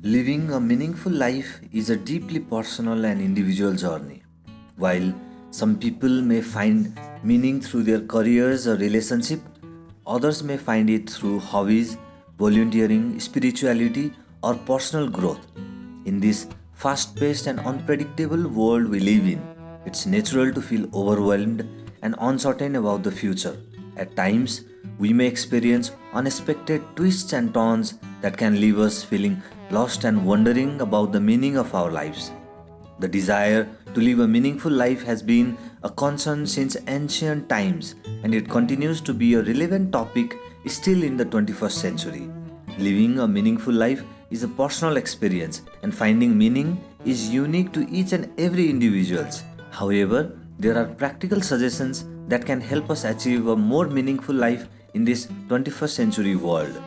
Living a meaningful life is a deeply personal and individual journey. While some people may find meaning through their careers or relationship, others may find it through hobbies, volunteering, spirituality, or personal growth. In this fast paced and unpredictable world we live in, it's natural to feel overwhelmed and uncertain about the future. At times, we may experience unexpected twists and turns that can leave us feeling lost and wondering about the meaning of our lives. The desire to live a meaningful life has been a concern since ancient times, and it continues to be a relevant topic still in the 21st century. Living a meaningful life is a personal experience, and finding meaning is unique to each and every individuals. However, there are practical suggestions that can help us achieve a more meaningful life in this 21st century world.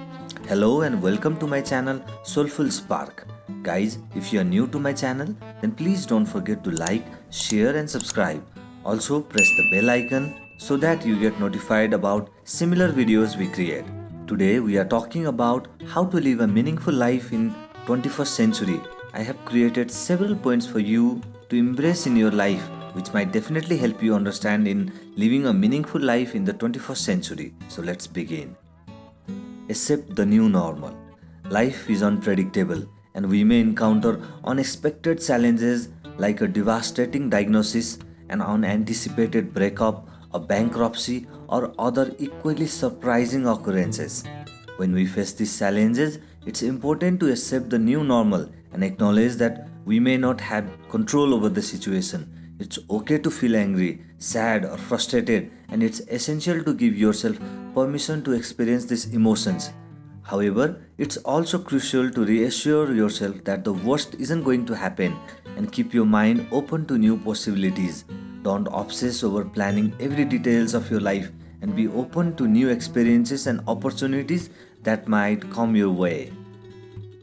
Hello and welcome to my channel Soulful Spark. Guys, if you are new to my channel, then please don't forget to like, share and subscribe. Also press the bell icon so that you get notified about similar videos we create. Today we are talking about how to live a meaningful life in 21st century. I have created several points for you to embrace in your life which might definitely help you understand in living a meaningful life in the 21st century. So let's begin. Accept the new normal. Life is unpredictable and we may encounter unexpected challenges like a devastating diagnosis, an unanticipated breakup, a bankruptcy, or other equally surprising occurrences. When we face these challenges, it's important to accept the new normal and acknowledge that we may not have control over the situation. It's okay to feel angry, sad, or frustrated, and it's essential to give yourself permission to experience these emotions. However, it's also crucial to reassure yourself that the worst isn't going to happen and keep your mind open to new possibilities. Don't obsess over planning every details of your life and be open to new experiences and opportunities that might come your way.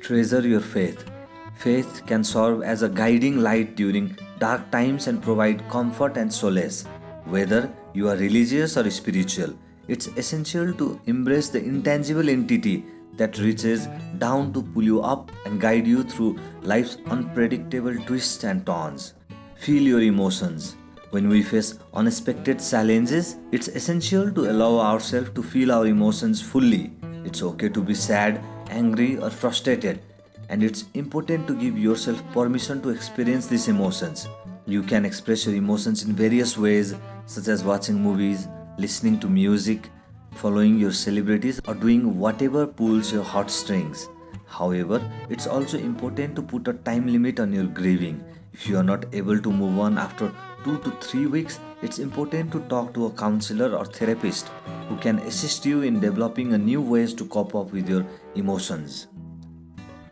Treasure your faith. Faith can serve as a guiding light during dark times and provide comfort and solace. Whether you are religious or spiritual, it's essential to embrace the intangible entity that reaches down to pull you up and guide you through life's unpredictable twists and turns. Feel your emotions. When we face unexpected challenges, it's essential to allow ourselves to feel our emotions fully. It's okay to be sad, angry, or frustrated, and it's important to give yourself permission to experience these emotions. You can express your emotions in various ways, such as watching movies, listening to music, following your celebrities, or doing whatever pulls your heartstrings. However, it's also important to put a time limit on your grieving. If you are not able to move on after 2 to 3 weeks, it's important to talk to a counselor or therapist who can assist you in developing a new ways to cope up with your emotions.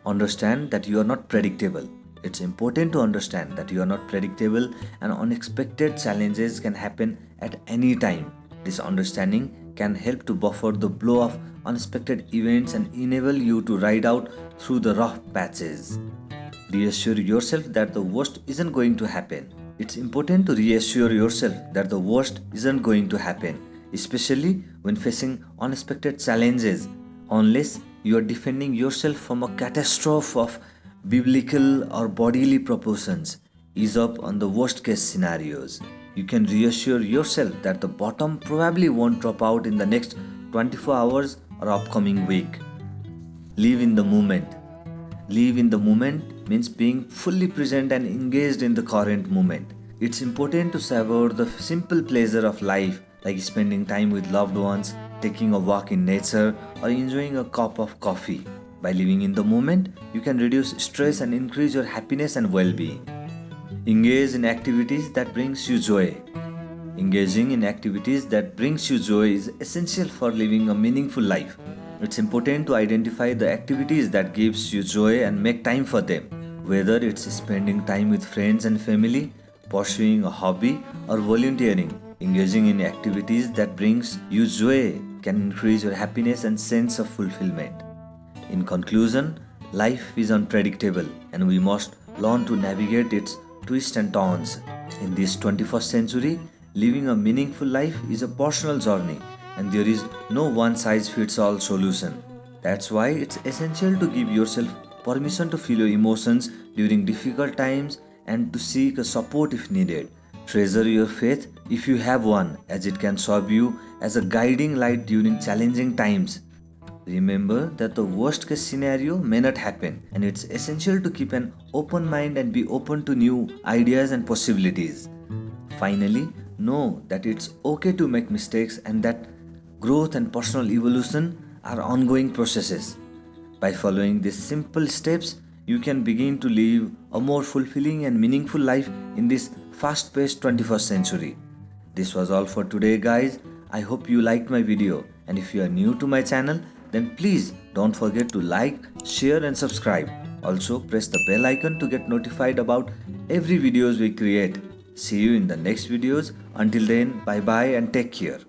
Understand that you are not predictable. It's important to understand that you are not predictable and unexpected challenges can happen at any time. This understanding can help to buffer the blow of unexpected events and enable you to ride out through the rough patches. Reassure yourself that the worst isn't going to happen. It's important to reassure yourself that the worst isn't going to happen, especially when facing unexpected challenges, unless you are defending yourself from a catastrophe of biblical or bodily proportions. Ease up on the worst case scenarios. You can reassure yourself that the bottom probably won't drop out in the next 24 hours or upcoming week. Live in the moment. Live in the moment means being fully present and engaged in the current moment. It's important to savor the simple pleasure of life, like spending time with loved ones, taking a walk in nature, or enjoying a cup of coffee. By living in the moment, you can reduce stress and increase your happiness and well-being. Engage in activities that brings you joy. Engaging in activities that brings you joy is essential for living a meaningful life. It's important to identify the activities that gives you joy and make time for them. Whether it's spending time with friends and family, pursuing a hobby, or volunteering, engaging in activities that brings you joy can increase your happiness and sense of fulfillment. In conclusion, life is unpredictable and we must learn to navigate its twists and turns. In this 21st century, living a meaningful life is a personal journey and there is no one size fits all solution. That's why it's essential to give yourself permission to feel your emotions during difficult times, and to seek a support if needed. Treasure your faith if you have one, as it can serve you as a guiding light during challenging times. Remember that the worst case scenario may not happen, and it's essential to keep an open mind and be open to new ideas and possibilities. Finally, know that it's okay to make mistakes and that growth and personal evolution are ongoing processes. By following these simple steps, you can begin to live a more fulfilling and meaningful life in this fast paced 21st century. This was all for today, guys. I hope you liked my video, and if you are new to my channel, then please don't forget to like, share, and subscribe. Also, press the bell icon to get notified about every videos we create. See you in the next videos. Until then, bye bye and take care.